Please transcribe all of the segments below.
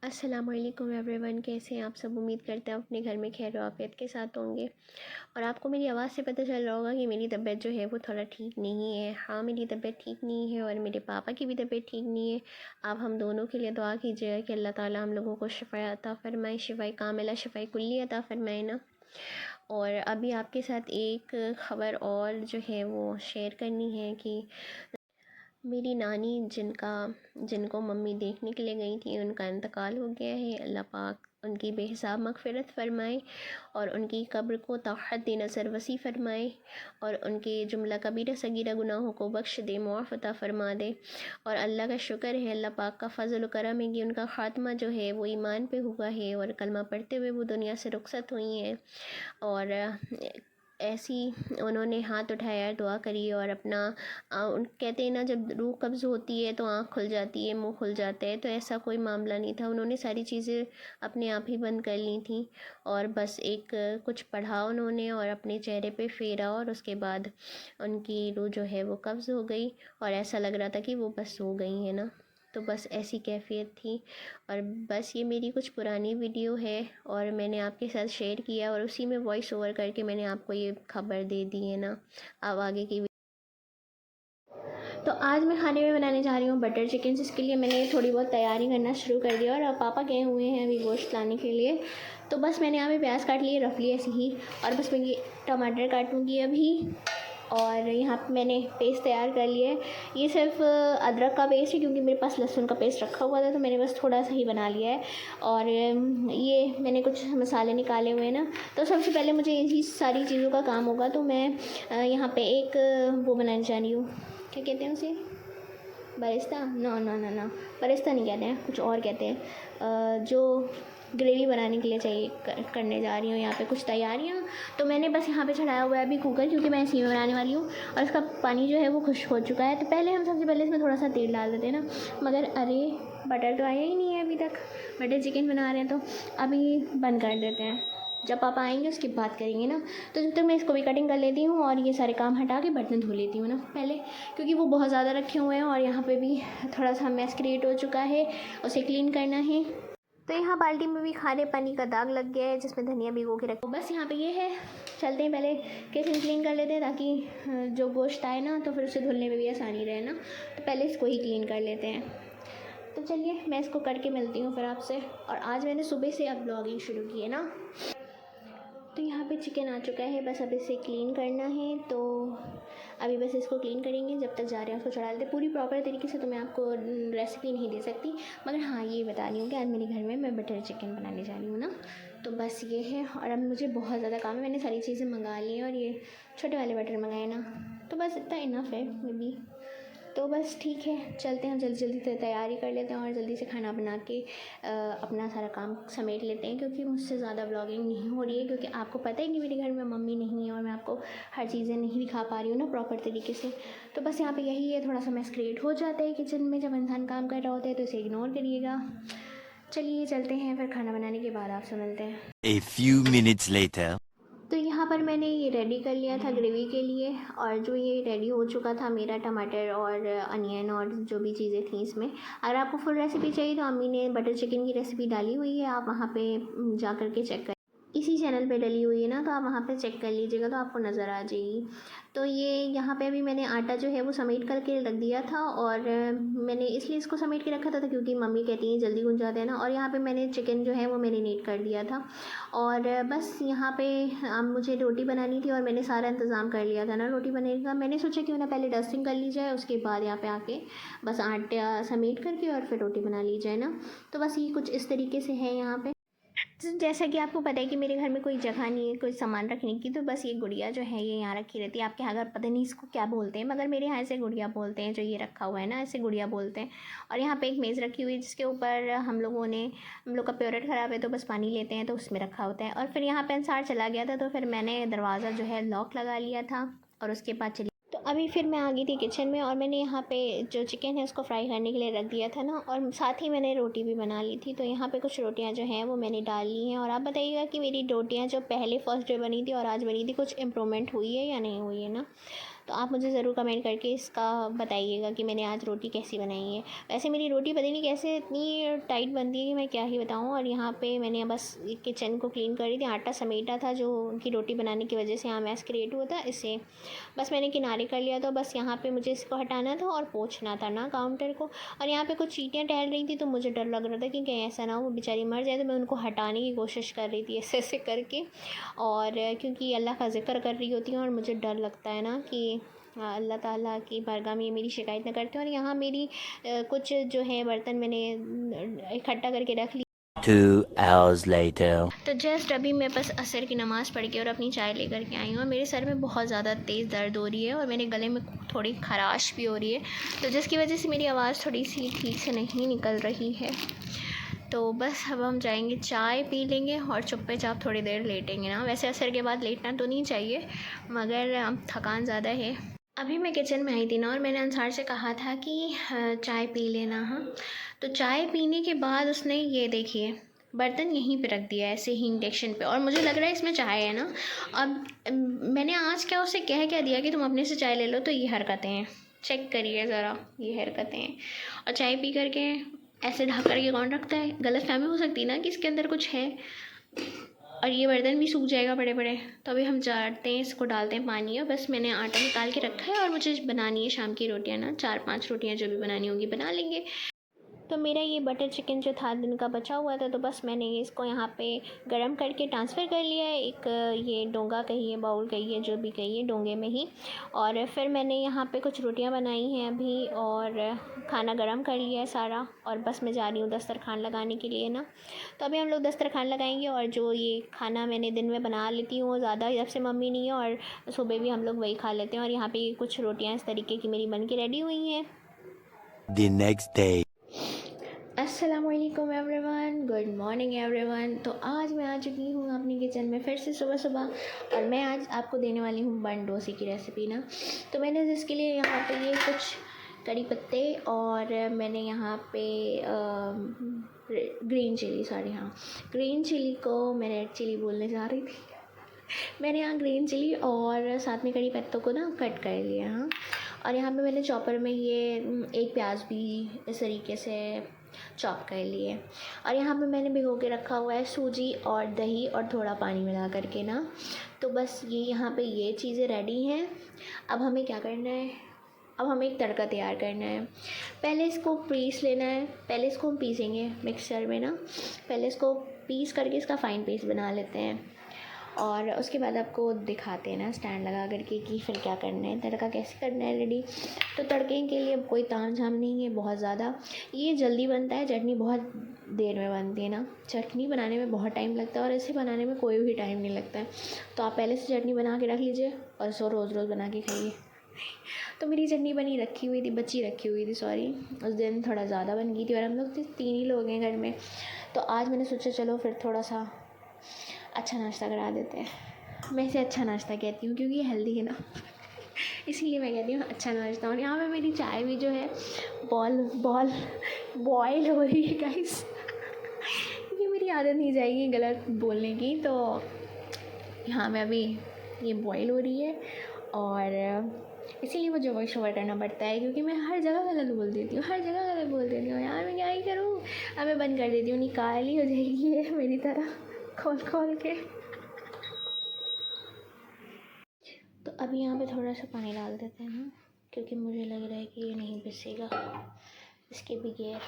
अस्सलाम वालेकुम एवरीवन, कैसे हैं आप सब। उम्मीद करते हैं अपने घर में खैर आफियत के साथ होंगे। और आपको मेरी आवाज़ से पता चल रहा होगा कि मेरी तबीयत जो है वो थोड़ा ठीक नहीं है। हाँ, मेरी तबीयत ठीक नहीं है और मेरे पापा की भी तबीयत ठीक नहीं है। आप हम दोनों के लिए दुआ कीजिएगा कि अल्लाह ताला हम लोगों को शिफ़ा अता फ़रमाए, शिफ़ाए कामिला, शिफ़ाए कुल्ली अता फ़रमाए ना। और अभी आपके साथ एक ख़बर और जो है वो शेयर करनी है कि मेरी नानी जिनको मम्मी देखने के लिए गई थी, उनका इंतकाल हो गया है। अल्लाह पाक उनकी बेहिसाब मग़फ़िरत फ़रमाए और उनकी कब्र को तौहद नज़र वसी फ़रमाए और उनके जुमला कबीरा सगीरा गुनाहों को बख्श दे, मुआफ़ अता फ़रमा दे। और अल्लाह का शुक्र है, अल्लाह पाक का फ़ज़ल व करम है कि उनका ख़ात्मा जो है वो ईमान पे हुआ है और कलमा पढ़ते हुए वो दुनिया से रुखसत हुई हैं। और ऐसी उन्होंने हाथ उठाया, दुआ करी और अपना कहते हैं ना, जब रूह कब्ज़ होती है तो आँख खुल जाती है, मुंह खुल जाता है, तो ऐसा कोई मामला नहीं था। उन्होंने सारी चीज़ें अपने आप ही बंद कर ली थी और बस एक कुछ पढ़ा उन्होंने और अपने चेहरे पे फेरा और उसके बाद उनकी रूह जो है वो कब्ज़ हो गई और ऐसा लग रहा था कि वो बस सो गई है ना। तो बस ऐसी कैफ़ियत थी। और बस ये मेरी कुछ पुरानी वीडियो है और मैंने आपके साथ शेयर किया और उसी में वॉइस ओवर करके मैंने आपको ये खबर दे दी है ना। अब आगे की तो आज मैं खाने में बनाने जा रही हूँ बटर चिकन, जिसके लिए मैंने थोड़ी बहुत तैयारी करना शुरू कर दिया और अब पापा गए हुए हैं अभी गोश्त लाने के लिए। तो बस मैंने यहाँ पे प्याज काट लिए रफली ऐसे ही और बस मैं ये टमाटर काटूँगी अभी। और यहाँ पे मैंने पेस्ट तैयार कर लिया है। ये सिर्फ अदरक का पेस्ट है क्योंकि मेरे पास लहसुन का पेस्ट रखा हुआ था, तो मैंने बस थोड़ा सा ही बना लिया है। और ये मैंने कुछ मसाले निकाले हुए हैं ना। तो सबसे पहले मुझे इसी सारी चीज़ों का काम होगा, तो मैं यहाँ पे एक वो बनाने जा रही हूँ, क्या कहते हैं उसे, barista, no no no no, barista नहीं कहते हैं, कुछ और कहते हैं। जो ग्रेवी बनाने के लिए चाहिए करने जा रही हूँ यहाँ पे कुछ तैयारियाँ। तो मैंने बस यहाँ पे चढ़ाया हुआ है अभी कुकर, क्योंकि मैं इसी में बनाने वाली हूँ और इसका पानी जो है वो खुश्क हो चुका है। तो पहले हम सबसे पहले इसमें थोड़ा सा तेल डाल देते हैं ना, मगर अरे बटर तो आया ही नहीं है अभी तक। बटर चिकन बना रहे हैं तो अभी बंद कर देते हैं, जब पापा आएंगे उसकी बात करेंगे ना। तो जब तक मैं इसको भी कटिंग कर लेती हूँ और ये सारे काम हटा के बर्तन धो लेती हूँ ना पहले, क्योंकि वो बहुत ज़्यादा रखे हुए हैं और यहाँ पे भी थोड़ा सा मैस क्रिएट हो चुका है, उसे क्लीन करना है। तो यहाँ बाल्टी में भी खारे पानी का दाग लग गया है जिसमें धनिया भिगो के रखो। बस यहाँ पे ये है, चलते हैं पहले किचन क्लीन कर लेते हैं ताकि जो गोश्त आए ना तो फिर उसे धुलने में भी आसानी रहे ना। तो पहले इसको ही क्लीन कर लेते हैं। तो चलिए मैं इसको करके मिलती हूँ फिर आपसे। और आज मैंने सुबह से अब ब्लॉगिंग शुरू की है ना। तो यहाँ पे चिकन आ चुका है, बस अब इसे क्लीन करना है। तो अभी बस इसको क्लीन करेंगे, जब तक जा रहे हैं उसको चढ़ा देते। पूरी प्रॉपर तरीके से तो मैं आपको रेसिपी नहीं दे सकती, मगर हाँ ये बता रही हूँ कि आज मेरे घर में मैं बटर चिकन बनाने जा रही हूँ ना। तो बस ये है। और अब मुझे बहुत ज़्यादा काम है, मैंने सारी चीज़ें मंगा ली हैं और ये छोटे वाले बटर मंगाए ना, तो बस इतना इनफ है मे बी। तो बस ठीक है, चलते हैं, जल्दी जल्दी से तैयारी कर लेते हैं और जल्दी से खाना बना के अपना सारा काम समेट लेते हैं, क्योंकि मुझसे ज़्यादा व्लॉगिंग नहीं हो रही है। क्योंकि आपको पता है कि मेरे घर में मम्मी नहीं है और मैं आपको हर चीज़ें नहीं दिखा पा रही हूँ ना प्रॉपर तरीके से। तो बस यहाँ पे यही है, थोड़ा सा मैस क्रिएट हो जाता है किचन में जब इंसान काम कर रहा होता है, तो इसे इग्नोर करिएगा। चलिए चलते हैं, फिर खाना बनाने के बाद आपसे मिलते हैं। A few minutes later. तो यहाँ पर मैंने ये रेडी कर लिया था ग्रेवी के लिए, और जो ये रेडी हो चुका था मेरा टमाटर और अनियन और जो भी चीज़ें थी इसमें। अगर आपको फुल रेसिपी चाहिए तो अम्मी ने बटर चिकन की रेसिपी डाली हुई है, आप वहाँ पे जा कर के चेक कर, इसी चैनल पे डली हुई है ना, तो आप वहाँ पे चेक कर लीजिएगा तो आपको नज़र आ जाएगी। तो ये यहाँ पे अभी मैंने आटा जो है वो समेट करके रख दिया था। और मैंने इसलिए इसको समेट के रखा था क्योंकि मम्मी कहती हैं जल्दी गुंज जाते हैं ना। और यहाँ पे मैंने चिकन जो है वो मैरिनेट कर दिया था। और बस यहाँ पे अब मुझे रोटी बनानी थी और मैंने सारा इंतज़ाम कर लिया था ना रोटी बनाने का। मैंने सोचा क्यों ना पहले डस्टिंग कर ली जाए, उसके बाद यहाँ पे आके बस आटा समेट करके और फिर रोटी बना ली जाए ना। तो बस ये कुछ इस तरीके से है यहाँ पे। तो जैसा कि आपको पता है कि मेरे घर में कोई जगह नहीं है कोई सामान रखने की, तो बस ये गुड़िया जो है ये यहाँ रखी रहती है। आपके यहाँ अगर पता नहीं इसको क्या बोलते हैं, मगर मेरे यहाँ ऐसे गुड़िया बोलते हैं, जो ये रखा हुआ है ना ऐसे गुड़िया बोलते हैं। और यहाँ पे एक मेज़ रखी हुई है जिसके ऊपर हम लोग का प्योरेट ख़राब है तो बस पानी लेते हैं तो उसमें रखा होता है। और फिर यहाँ पे अंसार चला गया था तो फिर मैंने दरवाज़ा जो है लॉक लगा लिया था और उसके बाद चली। तो अभी फिर मैं आ गई थी किचन में और मैंने यहाँ पे जो चिकन है उसको फ्राई करने के लिए रख दिया था ना, और साथ ही मैंने रोटी भी बना ली थी। तो यहाँ पे कुछ रोटियाँ जो हैं वो मैंने डाल ली हैं। और आप बताइएगा कि मेरी रोटियाँ जो पहले फर्स्ट डे बनी थी और आज बनी थी, कुछ इम्प्रूवमेंट हुई है या नहीं हुई है ना। तो आप मुझे ज़रूर कमेंट करके इसका बताइएगा कि मैंने आज रोटी कैसी बनाई है। वैसे मेरी रोटी पता नहीं कैसे इतनी टाइट बनती है कि मैं क्या ही बताऊँ। और यहाँ पे मैंने बस किचन को क्लीन कर रही थी, आटा समेटा था जो उनकी रोटी बनाने की वजह से यहाँ मैस क्रिएट हुआ था, इसे बस मैंने किनारे कर लिया। तो बस यहाँ पे मुझे इसको हटाना था और पोंछना था ना काउंटर को। और यहाँ पे कुछ चींटियाँ टहल रही थी तो मुझे डर लग रहा था कि कहीं ऐसा ना हो वो बेचारी मर जाए, तो मैं उनको हटाने की कोशिश कर रही थी ऐसे ऐसे करके। और क्योंकि अल्लाह का ज़िक्र कर रही होती हूँ और मुझे डर लगता है ना कि अल्लाह ताला की बारगाह में ये मेरी शिकायत ना करते। और यहाँ मेरी कुछ जो है बर्तन मैंने इकट्ठा करके रख ली। 2 hours later. तो जस्ट अभी मैं बस असर की नमाज़ पढ़ के और अपनी चाय लेकर के आई हूँ। और मेरे सर में बहुत ज़्यादा तेज़ दर्द हो रही है और मेरे गले में थोड़ी खराश भी हो रही है, तो जिसकी वजह से मेरी आवाज़ थोड़ी सी ठीक से नहीं निकल रही है। तो बस अब हम जाएंगे, चाय पी लेंगे और चुप्पे चाप थोड़ी देर लेटेंगे ना। वैसे असर के बाद लेटना तो नहीं चाहिए, मगर अब थकान ज़्यादा है। अभी मैं किचन में आई थी ना और मैंने अंसार से कहा था कि चाय पी लेना। हाँ, तो चाय पीने के बाद उसने ये देखिए बर्तन यहीं पे रख दिया है ऐसे ही इंडक्शन पे, और मुझे लग रहा है इसमें चाय है ना। अब मैंने आज क्या उसे कह दिया कि तुम अपने से चाय ले लो, तो ये हरकतें हैं, चेक करिए ज़रा, ये हरकतें हैं। और चाय पी करके ऐसे ढक कर के कौन रखता है? गलत फहमी हो सकती है ना कि इसके अंदर कुछ है। और ये बर्तन भी सूख जाएगा बड़े बड़े। तो अभी हम जाते हैं, इसको डालते हैं पानी। और बस मैंने आटा निकाल के रखा है और मुझे बनानी है शाम की रोटियां ना, 4-5 रोटियां जो भी बनानी होंगी बना लेंगे। तो मेरा ये बटर चिकन जो था दिन का बचा हुआ था, तो बस मैंने इसको यहाँ पे गरम करके ट्रांसफ़र कर लिया है एक ये डोंगा कहिए, बाउल कहिए, जो भी कहिए, डोंगे में ही। और फिर मैंने यहाँ पे कुछ रोटियाँ बनाई हैं अभी और खाना गरम कर लिया है सारा। और बस मैं जा रही हूँ दस्तरखान लगाने के लिए ना। तो अभी हम लोग दस्तरखान लगाएंगे। और जो ये खाना मैंने दिन में बना लेती हूँ ज़्यादा, जब से मम्मी नहीं है, और सुबह भी हम लोग वही खा लेते हैं। और यहाँ पे कुछ रोटियाँ इस तरीके की मेरी बन के रेडी हुई हैं। The next day. अस्सलामुअलैकुम एवरीवन, गुड मॉर्निंग एवरीवन। तो आज मैं आ चुकी हूँ अपनी किचन में फिर से सुबह सुबह, और मैं आज आपको देने वाली हूँ बन डोसे की रेसिपी ना। तो मैंने जिसके लिए यहाँ पे ये कुछ कड़ी पत्ते, और मैंने यहाँ पे ग्रीन चिली, सॉरी हाँ, ग्रीन चिली को मैं रेड चिली बोलने जा रही थी। मैंने यहाँ ग्रीन चिली और साथ में कड़ी पत्तों को ना कट कर लिया। हाँ, और यहाँ पे मैंने चॉपर में ये एक प्याज भी इस तरीके से चॉप कर लिए। और यहाँ पे मैंने भिगो के रखा हुआ है सूजी और दही और थोड़ा पानी मिला करके ना। तो बस ये यहाँ पे ये चीज़ें रेडी हैं। अब हमें क्या करना है, अब हमें एक तड़का तैयार करना है। पहले इसको पीस लेना है, पहले इसको हम पीसेंगे मिक्सर में ना। पहले इसको पीस करके इसका फ़ाइन पेस्ट बना लेते हैं, और उसके बाद आपको दिखाते हैं ना स्टैंड लगा करके कि फिर क्या करना है, तड़का कैसे करना है रेडी। तो तड़के के लिए कोई ताम झाम नहीं है बहुत ज़्यादा, ये जल्दी बनता है। चटनी बहुत देर में बनती है ना, चटनी बनाने में बहुत टाइम लगता है और इसे बनाने में कोई भी टाइम नहीं लगता है। तो आप पहले से चटनी बना के रख लीजिए और इसको रोज़ रोज़ बना के खाइए। तो मेरी चटनी बनी रखी हुई थी, बची रखी हुई थी, सॉरी, उस दिन थोड़ा ज़्यादा बन गई थी और हम लोग 3 ही लोग हैं घर में। तो आज मैंने सोचा चलो फिर थोड़ा सा अच्छा नाश्ता करा देते हैं। मैं इसे अच्छा नाश्ता कहती हूँ क्योंकि ये हेल्दी है ना, इसीलिए मैं कहती हूँ अच्छा नाश्ता। और यहाँ पे मेरी चाय भी जो है बॉयल हो रही है गाइस। ये मेरी आदत नहीं जाएगी गलत बोलने की। तो यहाँ पे अभी ये बॉयल हो रही है और इसीलिए मुझे वॉइस ओवर करना पड़ता है, क्योंकि मैं हर जगह गलत बोल देती हूँ, यार मैं क्या ही करूँ। अब मैं बंद कर देती हूँ, निकाल ही हो जाएगी ये मेरी तरह खोल के। तो अभी यहाँ पे थोड़ा सा पानी डाल देते हैं ना, क्योंकि मुझे लग रहा है कि ये नहीं पिसेगा इसके बगैर।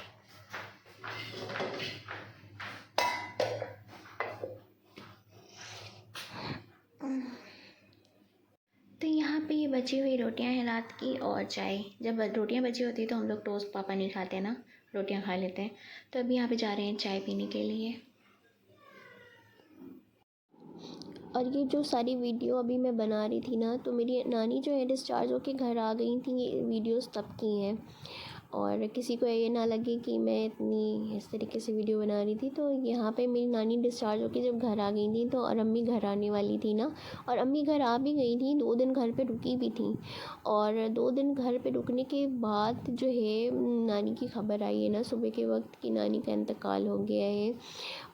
तो यहाँ पे ये बची हुई रोटियां हैं रात की और चाय। जब रोटियां बची होती है तो हम लोग टोस्ट पापा नहीं खाते ना, रोटियां खा लेते हैं। तो अभी यहाँ पे जा रहे हैं चाय पीने के लिए। और ये जो सारी वीडियो अभी मैं बना रही थी ना, तो मेरी नानी जो है डिस्चार्ज होके घर आ गई थी, ये वीडियोस तब की हैं। और किसी को ये ना लगे कि मैं इतनी इस तरीके से वीडियो बना रही थी। तो यहाँ पे मेरी नानी डिस्चार्ज होकर जब घर आ गई थी, तो और अम्मी घर आने वाली थी ना, और अम्मी घर आ भी गई थी, 2 दिन घर पे रुकी भी थी। और 2 दिन घर पे रुकने के बाद जो है नानी की खबर आई है ना सुबह के वक्त कि नानी का इंतकाल हो गया है।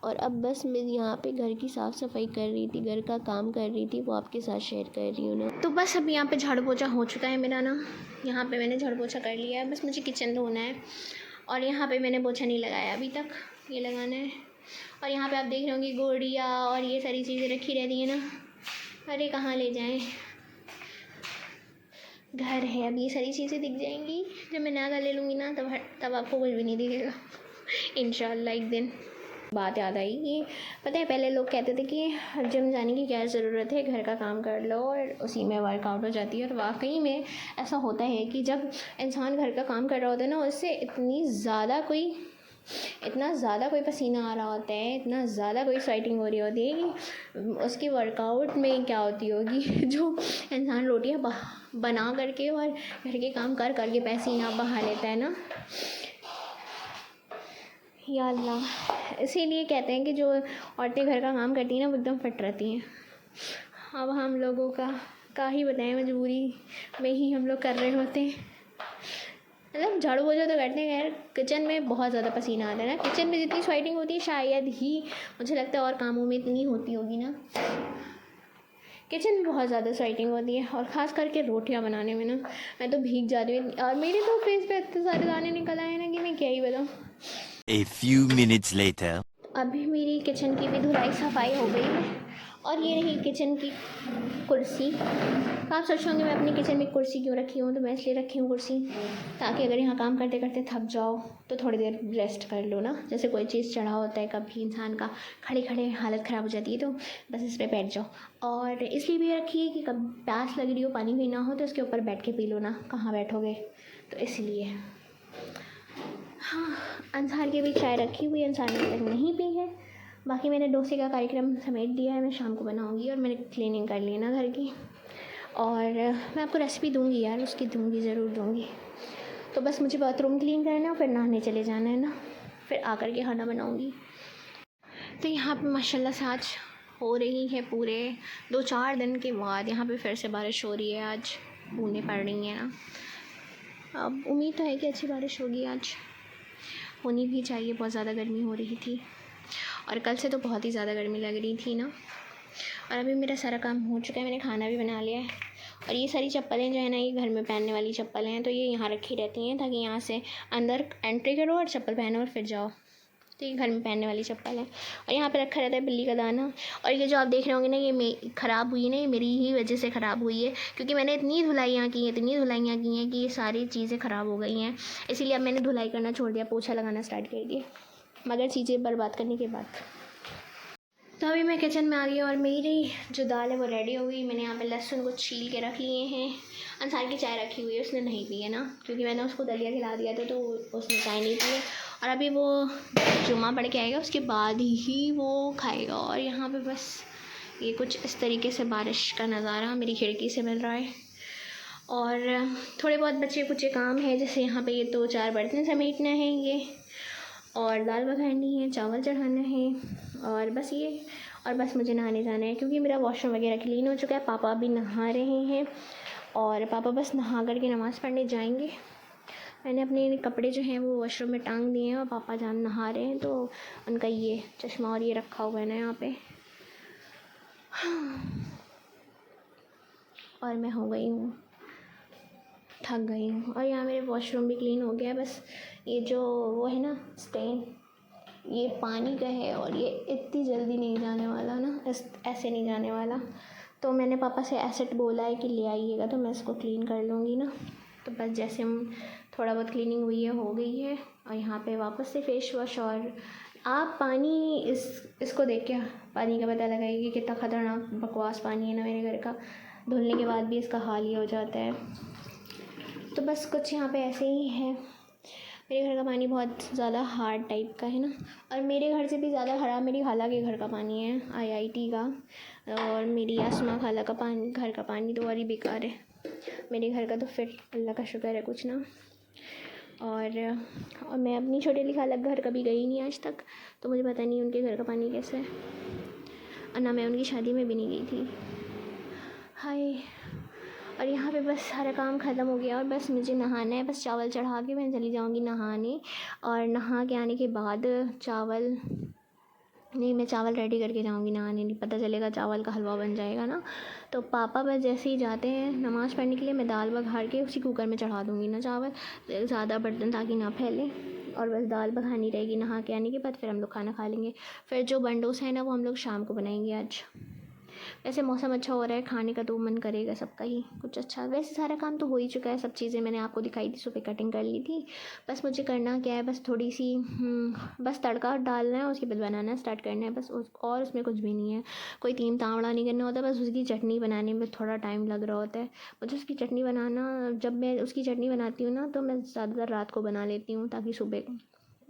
और अब बस मैं यहाँ पे घर की साफ़ सफाई कर रही थी, घर का काम कर रही थी, वो आपके साथ शेयर कर रही हूँ ना। तो बस अब यहाँ पे झाड़ू पोछा हो चुका है मेरा ना, यहाँ पे मैंने झाड़ू पोछा कर लिया है, बस मुझे किचन धोना है। और यहाँ पे मैंने पोछा नहीं लगाया अभी तक, ये लगाना है। और यहाँ पे आप देख रहे होंगे गुड़िया और ये सारी चीज़ें रखी रहती है ना, अरे कहाँ ले जाएं, घर है। अब ये सारी चीज़ें दिख जाएंगी जब मैं नया घर ले लूँगी ना, तब आपको कुछ भी नहीं दिखेगा इंशाल्लाह एक दिन। बात याद आई कि पता है पहले लोग कहते थे कि जिम जाने की क्या ज़रूरत है, घर का काम कर लो और उसी में वर्कआउट हो जाती है। और वाकई में ऐसा होता है कि जब इंसान घर का काम कर रहा होता है ना, उससे इतना ज़्यादा कोई पसीना आ रहा होता है, इतना ज़्यादा कोई स्वेटिंग हो रही होती है कि उसकी वर्कआउट में क्या होती होगी जो इंसान रोटियां बना करके और घर के काम कर करके पसीना बहा लेता है ना, या अल्लाह। इसीलिए कहते हैं कि जो औरतें घर का काम करती हैं ना, वो एकदम फिट रहती हैं। अब हम लोगों का ही बताएं, मजबूरी में ही हम लोग कर रहे होते हैं। मतलब झाड़ू पोछा तो करते हैं, खैर किचन में बहुत ज़्यादा पसीना आता है ना। किचन में जितनी स्वेटिंग होती है शायद ही मुझे लगता है और कामों में इतनी होती होगी ना। किचन में बहुत ज़्यादा स्वेटिंग होती है, और ख़ास करके रोटियां बनाने में ना मैं तो भीग जाती हूँ। और मेरे तो फेस पे इतने सारे दाने निकल आए हैं ना कि मैं क्या ही बताऊँ। A few minutes later. अभी मेरी किचन की भी धुलाई सफाई हो गई है, और ये रही किचन की कुर्सी। आप सोच होंगे मैं अपनी किचन में कुर्सी क्यों रखी हूँ, तो मैं इसलिए रखी हूँ कुर्सी ताकि अगर यहाँ काम करते करते थक जाओ तो थोड़ी देर रेस्ट कर लो ना। जैसे कोई चीज़ चढ़ा होता है कभी इंसान का, खड़े खड़े हालत ख़राब हो जाती है, तो बस इस पर बैठ जाओ। और इसलिए भी रखी है कि कभी प्यास लग रही हो, पानी पीना हो, तो इसके ऊपर बैठ के पी लो ना, कहाँ बैठोगे, तो इसलिए। हाँ, अंसार की भी चाय रखी हुई है, अंसार ने अभी तक नहीं पी है। बाकी मैंने डोसे का कार्यक्रम समेट दिया है, मैं शाम को बनाऊंगी। और मैंने क्लीनिंग कर ली ना घर की, और मैं आपको रेसिपी दूंगी यार, उसकी दूंगी, ज़रूर दूंगी। तो बस मुझे बाथरूम क्लीन करना है, फिर नहाने चले जाना है ना, फिर आकर के खाना बनाऊंगी। तो यहाँ पे माशाल्लाह से आज हो रही है, पूरे 2-4 दिन के बाद यहाँ पे फिर से बारिश हो रही है। आज बूंदें पड़ रही हैं ना, अब उम्मीद तो है कि अच्छी बारिश होगी, आज होनी भी चाहिए। बहुत ज़्यादा गर्मी हो रही थी, और कल से तो बहुत ही ज़्यादा गर्मी लग रही थी ना। और अभी मेरा सारा काम हो चुका है, मैंने खाना भी बना लिया है। और ये सारी चप्पलें जो है ना, ये घर में पहनने वाली चप्पलें हैं, तो ये यहाँ रखी रहती हैं ताकि यहाँ से अंदर एंट्री करो और चप्पल पहनो और फिर जाओ। तो ये घर में पहनने वाली चप्पल है। और यहाँ पे रखा रहता है बिल्ली का दाना। और ये जो आप देख रहे होंगे ना, ये ख़राब हुई ना, ये मेरी ही वजह से ख़राब हुई है, क्योंकि मैंने इतनी धुलाइयाँ की हैं कि ये सारी चीज़ें ख़राब हो गई हैं। इसीलिए अब मैंने धुलाई करना छोड़ दिया, पोछा लगाना स्टार्ट कर दिया, मगर चीज़ें बर्बाद करने के बाद। तो अभी मैं किचन में आ गई, और मेरी जो दाल है वो रेडी हो गई। मैंने यहाँ पे लहसुन को छील के रख लिए हैं। अंसार की चाय रखी हुई है, उसने नहीं पी है ना, क्योंकि मैंने उसको दलिया खिला दिया था, तो उसने चाय नहीं पी है। और अभी वो जुम्मा पढ़ के आएगा, उसके बाद ही वो खाएगा। और यहाँ पे बस ये कुछ इस तरीके से बारिश का नज़ारा मेरी खिड़की से मिल रहा है। और थोड़े बहुत बच्चे कुछ काम है, जैसे यहाँ पे ये 2-4 बर्तन समेटना है, ये और दाल पकानी है, चावल चढ़ाना है, और बस ये। और बस मुझे नहाने जाना है, क्योंकि मेरा वॉशरूम वगैरह क्लीन हो चुका है। पापा अभी नहा रहे हैं, और पापा बस नहा करके नमाज़ पढ़ने जाएंगे। मैंने अपने कपड़े जो हैं वो वॉशरूम में टांग दिए हैं, और पापा जान नहा रहे हैं, तो उनका ये चश्मा और ये रखा हुआ है ना यहाँ पे। और मैं हो गई हूँ, थक गई हूँ। और यहाँ मेरे वॉशरूम भी क्लीन हो गया है। बस ये जो वो है ना स्टेन, ये पानी का है, और ये इतनी जल्दी नहीं जाने वाला ना, ऐसे नहीं जाने वाला। तो मैंने पापा से एसिड बोला है कि ले आइएगा, तो मैं इसको क्लीन कर लूँगी ना। तो बस जैसे हम थोड़ा बहुत क्लीनिंग हुई है, हो गई है। और यहाँ पे वापस से फेस वॉश। और आप पानी इसको देख के पानी का पता लगाइए कि कितना ख़तरनाक बकवास पानी है ना मेरे घर का। धुलने के बाद भी इसका हाल ही हो जाता है। तो बस कुछ यहाँ पे ऐसे ही है। मेरे घर का पानी बहुत ज़्यादा हार्ड टाइप का है ना, और मेरे घर से भी ज़्यादा ख़राब मेरी खाला के घर का पानी है, IIT का। और मेरी आसमा खाला का पानी, घर का पानी तो और ही बेकार है। मेरे घर का तो फिर अल्लाह का शुक्र है कुछ ना। और मैं अपनी छोटी वाली खाला के घर कभी गई नहीं आज तक, तो मुझे पता नहीं उनके घर का पानी कैसा है, और ना मैं उनकी शादी में भी नहीं गई थी। हाय। और यहाँ पे बस सारा काम ख़त्म हो गया और बस मुझे नहाना है। बस चावल चढ़ा के मैं चली जाऊँगी नहाने, और नहा के आने के बाद चावल नहीं, मैं चावल रेडी करके जाऊँगी नहाने, नहीं पता चलेगा चावल का हलवा बन जाएगा ना। तो पापा बस जैसे ही जाते हैं नमाज़ पढ़ने के लिए, मैं दाल बघार के उसी कुकर में चढ़ा दूँगी ना चावल, ज़्यादा बर्तन ताकि ना फैले, और बस दाल बघानी रहेगी। नहा के आने के बाद फिर हम लोग खाना खा लेंगे। फिर जो बंडोस है ना वो हम लोग शाम को बनाएंगे आज। वैसे मौसम अच्छा हो रहा है, खाने का तो मन करेगा सबका ही कुछ अच्छा। वैसे सारा काम तो हो ही चुका है, सब चीज़ें मैंने आपको दिखाई थी, सुबह कटिंग कर ली थी। बस मुझे करना क्या है, बस थोड़ी सी बस तड़का डालना है, उसके बाद बनाना स्टार्ट करना है बस, और उसमें कुछ भी नहीं है। कोई तीम तावड़ा नहीं करना होता, बस उसकी चटनी बनाने में थोड़ा टाइम लग रहा होता है मुझे। उसकी चटनी बनाना, जब मैं उसकी चटनी बनाती हूँ ना तो मैं ज़्यादातर रात को बना लेती हूँ ताकि सुबह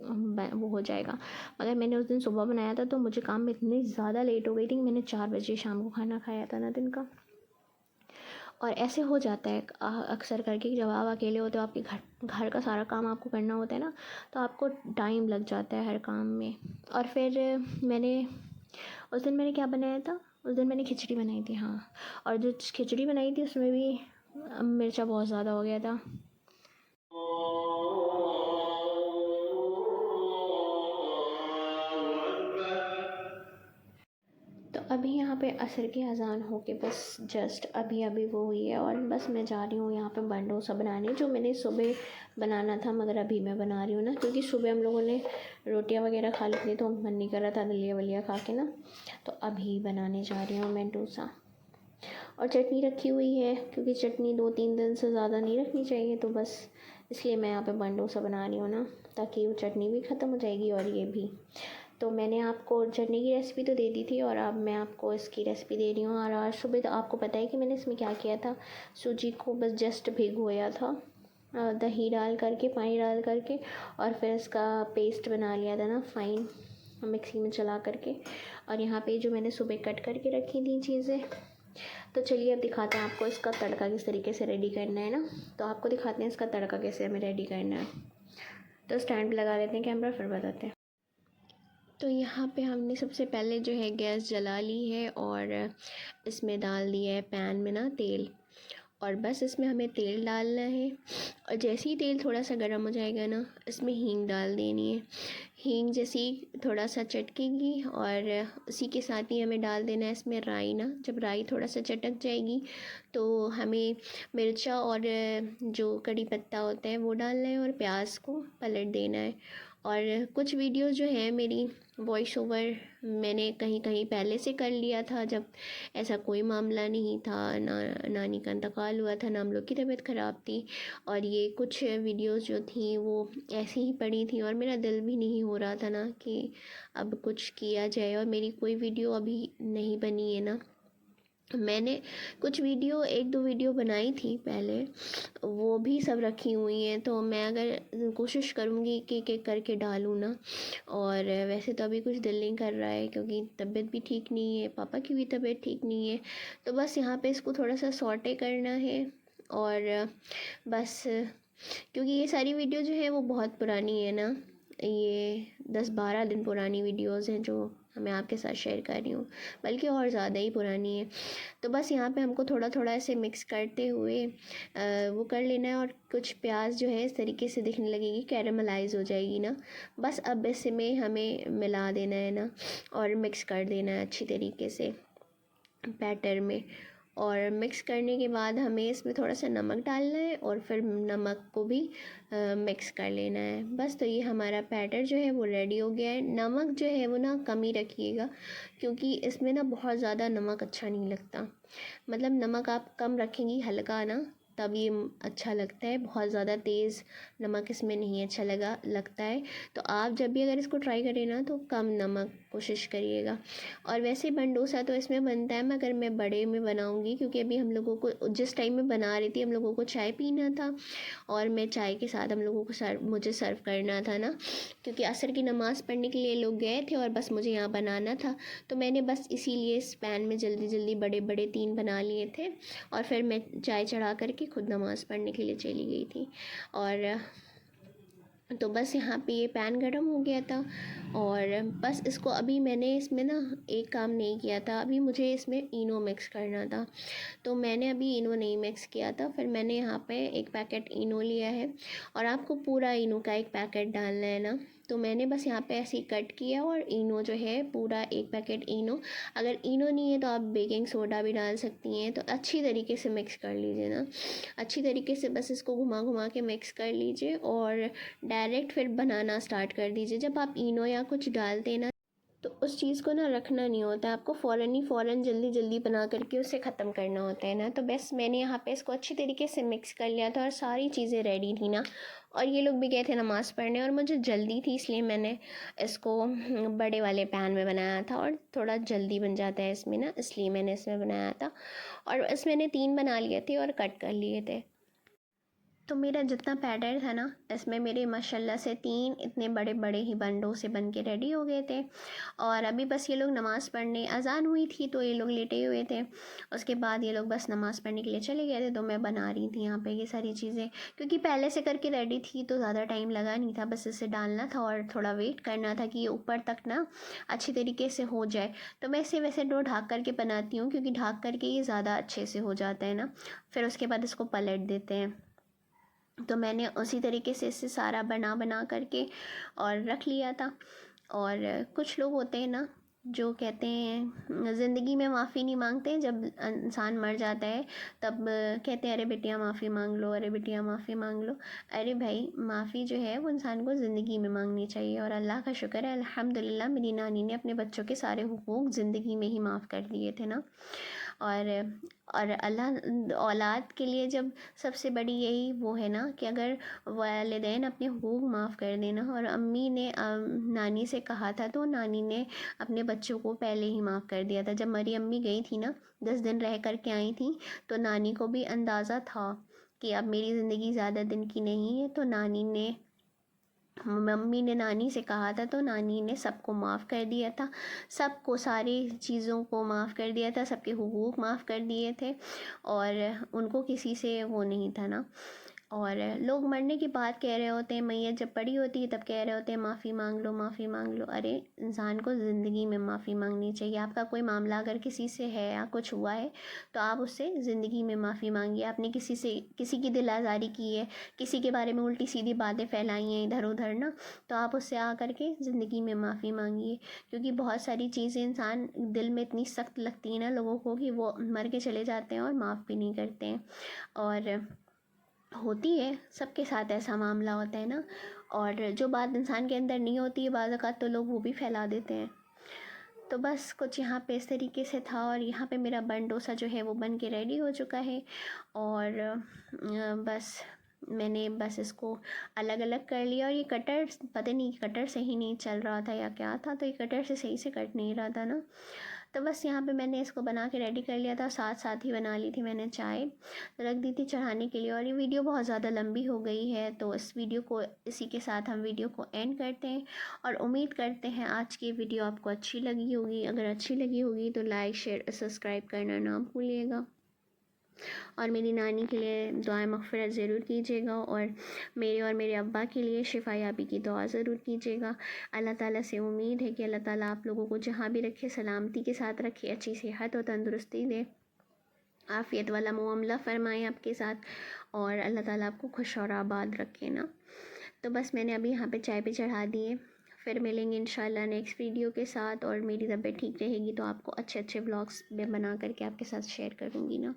वो हो जाएगा। मगर मैंने उस दिन सुबह बनाया था तो मुझे काम में इतनी ज़्यादा लेट हो गई थी कि मैंने 4 बजे शाम को खाना खाया था ना दिन का। और ऐसे हो जाता है अक्सर करके, जब आप अकेले होते हो, आपके घर का सारा काम आपको करना होता है ना, तो आपको टाइम लग जाता है हर काम में। और फिर मैंने उस दिन मैंने क्या बनाया था, उस दिन मैंने खिचड़ी बनाई थी, हाँ। और जो खिचड़ी बनाई थी उसमें भी मिर्चा बहुत ज़्यादा हो गया था। तो अभी यहाँ पे असर की अज़ान हो के बस जस्ट अभी अभी वो हुई है, और बस मैं जा रही हूँ यहाँ पे बंडोसा बनाने, जो मैंने सुबह बनाना था मगर अभी मैं बना रही हूँ ना, क्योंकि सुबह हम लोगों ने रोटियाँ वगैरह खा ली थी तो मन नहीं कर रहा था दलिया वलिया खा के ना, तो अभी बनाने जा रही हूँ मैं डोसा। और चटनी रखी हुई है, क्योंकि चटनी 2-3 दिन से ज़्यादा नहीं रखनी चाहिए, तो बस इसलिए मैं यहाँ पे बंडोसा बना रही हूँ ना, ताकि वो चटनी भी ख़त्म हो जाएगी और ये भी। तो मैंने आपको चटनी की रेसिपी तो दे दी थी, और अब मैं आपको इसकी रेसिपी दे रही हूँ। और आज सुबह तो आपको पता है कि मैंने इसमें क्या किया था, सूजी को बस जस्ट भिगोया था दही डाल करके, पानी डाल करके, और फिर इसका पेस्ट बना लिया था ना फाइन, मिक्सी में चला करके। और यहाँ पे जो मैंने सुबह कट करके रखी थी चीज़ें, तो चलिए अब दिखाते हैं आपको इसका तड़का किस तरीके से रेडी करना है ना। तो आपको दिखाते हैं इसका तड़का कैसे हमें रेडी करना है। तो स्टैंड लगा लेते हैं कैमरा, फिर बताते हैं। तो यहाँ पे हमने सबसे पहले जो है गैस जला ली है, और इसमें डाल दिया है पैन में ना तेल, और बस इसमें हमें तेल डालना है। और जैसे ही तेल थोड़ा सा गर्म हो जाएगा ना, इसमें हींग डाल देनी है। हींग जैसी थोड़ा सा चटकेगी, और उसी के साथ ही हमें डाल देना है इसमें राई ना। जब राई थोड़ा सा चटक जाएगी तो हमें मिर्चा और जो कड़ी पत्ता होता है वो डालना है, और प्याज को पलट देना है। और कुछ वीडियोस जो है मेरी वॉइस ओवर मैंने कहीं कहीं पहले से कर लिया था, जब ऐसा कोई मामला नहीं था, ना नानी का इंतकाल हुआ था, ना हम लोग की तबीयत ख़राब थी। और ये कुछ वीडियोस जो थी वो ऐसी ही पड़ी थी, और मेरा दिल भी नहीं हो रहा था ना कि अब कुछ किया जाए। और मेरी कोई वीडियो अभी नहीं बनी है ना, मैंने कुछ वीडियो 1-2 वीडियो बनाई थी पहले, वो भी सब रखी हुई हैं। तो मैं अगर कोशिश करूँगी कि एक करके डालूँ ना। और वैसे तो अभी कुछ दिल नहीं कर रहा है, क्योंकि तबीयत भी ठीक नहीं है, पापा की भी तबीयत ठीक नहीं है। तो बस यहाँ पे इसको थोड़ा सा सॉटे करना है। और बस क्योंकि ये सारी वीडियो जो है वो बहुत पुरानी है ना, ये 10-12 दिन पुरानी वीडियोज़ हैं जो मैं आपके साथ शेयर कर रही हूँ, बल्कि और ज़्यादा ही पुरानी है। तो बस यहाँ पे हमको थोड़ा थोड़ा ऐसे मिक्स करते हुए वो कर लेना है। और कुछ प्याज जो है इस तरीके से दिखने लगेगी, कैरेमलाइज़ हो जाएगी ना, बस अब इसमें हमें मिला देना है ना, और मिक्स कर देना है अच्छी तरीके से बैटर में। और मिक्स करने के बाद हमें इसमें थोड़ा सा नमक डालना है, और फिर नमक को भी मिक्स कर लेना है बस। तो ये हमारा बैटर जो है वो रेडी हो गया है। नमक जो है वो ना कम ही रखिएगा, क्योंकि इसमें ना बहुत ज़्यादा नमक अच्छा नहीं लगता। मतलब नमक आप कम रखेंगी, हल्का ना, तब ये अच्छा लगता है। बहुत ज़्यादा तेज़ नमक इसमें नहीं अच्छा लगता है। तो आप जब भी अगर इसको ट्राई करें ना तो कम नमक कोशिश करिएगा। और वैसे बंडोसा तो इसमें बनता है, मगर मैं बड़े में बनाऊंगी, क्योंकि अभी हम लोगों को जिस टाइम में बना रही थी हम लोगों को चाय पीना था, और मैं चाय के साथ हम लोगों को मुझे सर्व करना था ना, क्योंकि असर की नमाज़ पढ़ने के लिए लोग गए थे और बस मुझे यहाँ बनाना था। तो मैंने बस इसीलिए इस पैन में जल्दी जल्दी बड़े बड़े 3 बना लिए थे, और फिर मैं चाय चढ़ा करके खुद नमाज़ पढ़ने के लिए चली गई थी। और तो बस यहाँ पे ये पैन गर्म हो गया था और बस इसको अभी मैंने इसमें ना एक काम नहीं किया था, अभी मुझे इसमें इनो मिक्स करना था। तो मैंने अभी इनो नहीं मिक्स किया था, फिर मैंने यहाँ पे एक पैकेट इनो लिया है और आपको पूरा इनो का एक पैकेट डालना है ना। तो मैंने बस यहाँ पे ऐसे ही कट किया और इनो जो है पूरा एक पैकेट इनो, अगर इनो नहीं है तो आप बेकिंग सोडा भी डाल सकती हैं। तो अच्छी तरीके से मिक्स कर लीजिए ना, अच्छी तरीके से बस इसको घुमा घुमा के मिक्स कर लीजिए और डायरेक्ट फिर बनाना स्टार्ट कर दीजिए। जब आप इनो या कुछ डालते हैं ना तो उस चीज़ को ना रखना नहीं होता है, आपको फ़ौरन जल्दी जल्दी बना करके उसे ख़त्म करना होता है ना। तो बस मैंने यहाँ पे इसको अच्छी तरीके से मिक्स कर लिया था और सारी चीज़ें रेडी थी ना। और ये लोग भी गए थे नमाज़ पढ़ने और मुझे जल्दी थी, इसलिए मैंने इसको बड़े वाले पैन में बनाया था और थोड़ा जल्दी बन जाता है इसमें ना, इसलिए मैंने इसमें बनाया था। और बस मैंने 3 बना लिए थे और कट कर लिए थे। तो मेरा जितना बैटर था ना इसमें मेरे माशाल्लाह से 3 इतने बड़े बड़े ही बंडों से बन के रेडी हो गए थे। और अभी बस ये लोग नमाज़ पढ़ने, अज़ान हुई थी तो ये लोग लेटे हुए थे। उसके बाद ये लोग बस नमाज़ पढ़ने के लिए चले गए थे, तो मैं बना रही थी यहाँ पे ये सारी चीज़ें, क्योंकि पहले से करके रेडी थी तो ज़्यादा टाइम लगा नहीं था, बस इसे डालना था और थोड़ा वेट करना था कि ये ऊपर तक ना अच्छी तरीके से हो जाए। तो मैं इसे वैसे डो ढाक करके बनाती हूँ, क्योंकि ढाक करके ये ज़्यादा अच्छे से हो जाता है ना। फिर उसके बाद इसको पलट देते हैं। तो मैंने उसी तरीके से इसे सारा बना बना करके और रख लिया था। और कुछ लोग होते हैं ना जो कहते हैं ज़िंदगी में माफ़ी नहीं मांगते, जब इंसान मर जाता है तब कहते हैं अरे बिटिया माफ़ी मांग लो, अरे बिटिया माफ़ी मांग लो। अरे भाई, माफ़ी जो है वो इंसान को ज़िंदगी में मांगनी चाहिए। और अल्लाह का शुक्र है अल्हम्दुलिल्लाह मेरी नानी ने अपने बच्चों के सारे हुकूक ज़िंदगी में ही माफ़ कर दिए थे ना। और अल्लाह औलाद के लिए जब सबसे बड़ी यही वो है ना कि अगर वालिदैन अपने हुकूक माफ़ कर देना। और अम्मी ने नानी से कहा था तो नानी ने अपने बच्चों को पहले ही माफ़ कर दिया था। जब मेरी अम्मी गई थी ना, 10 दिन रह कर के आई थी, तो नानी को भी अंदाज़ा था कि अब मेरी ज़िंदगी ज़्यादा दिन की नहीं है। तो मम्मी ने नानी से कहा था तो नानी ने सबको माफ़ कर दिया था, सबको सारी चीज़ों को माफ़ कर दिया था, सबके हुकूक माफ़ कर दिए थे और उनको किसी से वो नहीं था ना। और लोग मरने के बाद कह रहे होते हैं, मैयत जब पड़ी होती है तब कह रहे होते हैं माफ़ी मांग लो, माफ़ी मांग लो। अरे इंसान को ज़िंदगी में माफ़ी मांगनी चाहिए। आपका कोई मामला अगर किसी से है या कुछ हुआ है तो आप उससे ज़िंदगी में माफ़ी मांगिए। आपने किसी की दिल आज़ारी की है, किसी के बारे में उल्टी सीधी बातें फैलाई हैं इधर उधर ना, तो आप उससे आ करके ज़िंदगी में माफ़ी मांगिए। क्योंकि बहुत सारी चीज़ें इंसान दिल में इतनी सख्त लगती हैं ना लोगों को कि वो मर के चले जाते हैं और माफ़ भी नहीं करते हैं। और होती है, सबके साथ ऐसा मामला होता है ना। और जो बात इंसान के अंदर नहीं होती है बाज़ औक़ात तो लोग वो भी फैला देते हैं। तो बस कुछ यहाँ पे इस तरीके से था और यहाँ पे मेरा बन डोसा जो है वो बन के रेडी हो चुका है। और बस मैंने बस इसको अलग अलग कर लिया। और ये कटर पता नहीं कटर सही नहीं चल रहा था या क्या था, तो ये कटर से सही से कट नहीं रहा था ना। तो बस यहाँ पे मैंने इसको बना के रेडी कर लिया था। साथ साथ ही बना ली थी मैंने चाय, रख दी थी चढ़ाने के लिए। और ये वीडियो बहुत ज़्यादा लंबी हो गई है तो इसी के साथ हम वीडियो को एंड करते हैं। और उम्मीद करते हैं आज की वीडियो आपको अच्छी लगी होगी। अगर अच्छी लगी होगी तो लाइक शेयर सब्सक्राइब करना ना भूलिएगा। और मेरी नानी के लिए दुआ मग़फ़िरत ज़रूर कीजिएगा और मेरे अब्बा के लिए शिफा याबी की दुआ ज़रूर कीजिएगा। अल्लाह ताला से उम्मीद है कि अल्लाह ताला आप लोगों को जहाँ भी रखे सलामती के साथ रखे, अच्छी सेहत और तंदुरुस्ती दे, आफ़ियत वाला मामला फ़रमाए आपके साथ और अल्लाह ताला आपको खुश और आबाद रखे ना। तो बस मैंने अभी यहाँ पे चाय पे चढ़ा दिए। फिर मिलेंगे इंशाल्लाह नेक्स्ट वीडियो के साथ। और मेरी तबीयत ठीक रहेगी तो आपको अच्छे अच्छे व्लॉग्स में बना करके आपके साथ शेयर करूँगी ना।